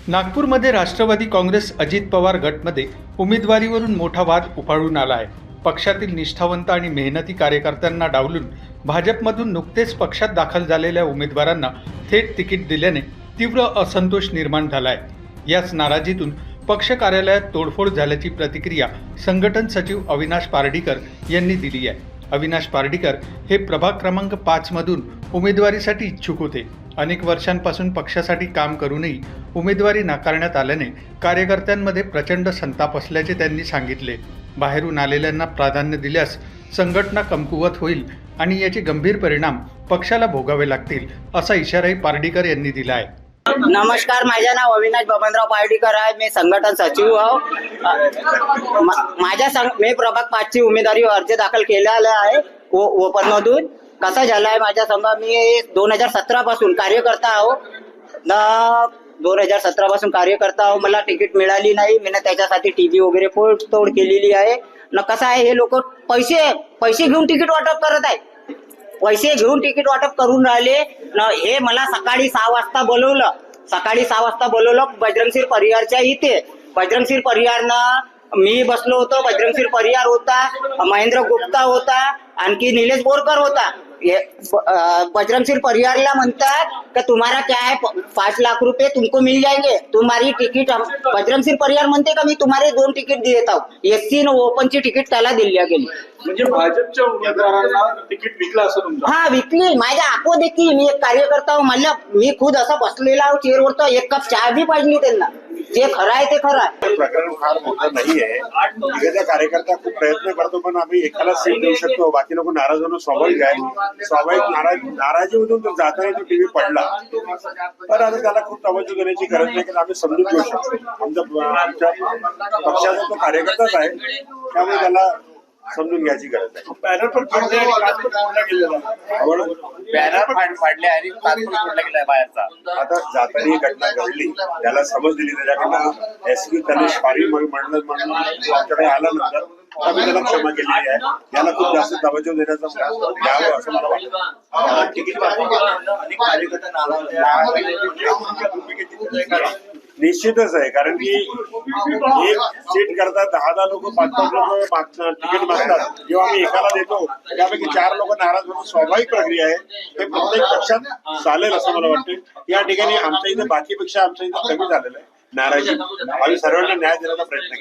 नागपूरमध्ये राष्ट्रवादी काँग्रेस अजित पवार गटमध्ये उमेदवारीवरून मोठा वाद उफाळून आला आहे। पक्षातील निष्ठावंत आणि मेहनती कार्यकर्त्यांना डावलून भाजपमधून नुकतेच पक्षात दाखल झालेल्या उमेदवारांना थेट तिकीट दिल्याने तीव्र असंतोष निर्माण झाला आहे। याच नाराजीतून पक्ष कार्यालयात तोडफोड झाल्याची प्रतिक्रिया संघटन सचिव अविनाश पार्डीकर यांनी दिली आहे। अविनाश पार्डीकर हे प्रभाग क्रमांक 5 मधून उमेदवारीसाठी इच्छुक होते। अनेक वर्षांपासून पक्षासाठी काम करूनही उमेदवारी नाकारण्यात आल्याने कार्यकर्त्यांमध्ये प्रचंड संताप असल्याचे त्यांनी सांगितले। बाहेरून आलेल्यांना प्राधान्य दिल्यास संघटना कमकुवत होईल आणि याचे गंभीर परिणाम पक्षाला भोगावे लागतील, असा इशाराही पार्डीकर यांनी दिला आहे। नमस्कार, माझे नाव अविनाश बबनराव पार्डीकर आहे। मी संघटन सचिव मी प्रभाग 5 ची उमेदवारी अर्ज दाखल केलेला आहे ओपन मधून। कसा झाला आहे माझ्या संघ, मी 2017 पासून कार्यकर्ता आहो 2017 पासून कार्यकर्ता आहो। मला तिकीट मिळाली नाही, मी त्याच्यासाठी टीव्ही वगैरे तोड केलेली आहे न। कसं आहे, हे लोक पैसे घेऊन तिकीट वाटप करत आहे, पैसे घेऊन तिकीट वाटप करून राहिले न। हे मला सकाळी 6 वाजता बोलवलं बजरंगशीर परिवारच्या इथे। बजरंगशीर परिवारनं मी बसलो होतो, बजरंगशीर परिवार होता, महेंद्र गुप्ता होता, आणखी निलेश बोरकर होता। बजरंगशीर परिवारला म्हणतात कि तुम्हारा क्या है, 5 लाख रुपए तुमको मिल जाएंगे, तुम्हारी तिकीट। बजरंगशीर परिवार म्हणते का मी तुम्हारे 2 तिकीट देत आहो। एससी न ओपनची तिकीट त्याला दिल्या गेली। म्हणजे भाजपच्या उमेदवारांना तिकीट विकलं असं तुमचं? हा, विकली। माझ्या आखो देखी मी एक कार्यकर्ता आहो, मला मी खुद असा बसलेला आहो चेअरवर, तर 1 कप चहा बी पाहिजे त्यांना। जे खरं आहे ते खरं आहे। प्रकरण फार मोठं नाहीये। एखादा कार्यकर्ता खूप प्रयत्न करतो, पण आम्ही एकाला सीट देऊ शकतो, बाकी लोक नाराज होणं स्वाभाविक आहे। स्वाभाविक नाराजीमधून तो जाताना तो टीव्ही पडला, पण आता त्याला खूप तवज्जो देण्याची गरज नाही, की आम्ही समजून घेऊ शकतो। आमच्या पक्षाचा तो कार्यकर्ताच आहे, त्यामुळे त्याला समजून घ्यायची गरज आहे। बॅनर पण फाडले आणि काच पण फोडला गेलेला आहे। बॅनर फाडले आणि काच पण फोडला गेलाय बाहेरचा। आता जाताना ही घटना घडली, त्याला समज दिली, त्याच्याकडनं एसपी तनिष पारी म्हणून आमच्याकडे आल्यानंतर आम्ही त्याला क्षमा केलेली आहे। याला खूप जास्त तवज्जो देण्याचा घ्यावं असं मला वाटतं। तिकीट अनेक कार्यकर्ते निश्चितच आहे, कारण की एक सीट करता 10 लोक 5 लोक तिकीट मागतात। जेव्हा आम्ही एकाला देतो त्यापैकी 4 लोक नाराज होणं स्वाभाविक प्रक्रिया आहे। हे प्रत्येक पक्षात चालेल असं मला वाटतं। या ठिकाणी आमच्या इथे बाकीपेक्षा आमच्या इथे कमी झालेलं आहे नाराजी। आम्ही सर्वांना न्याय देण्याचा प्रयत्न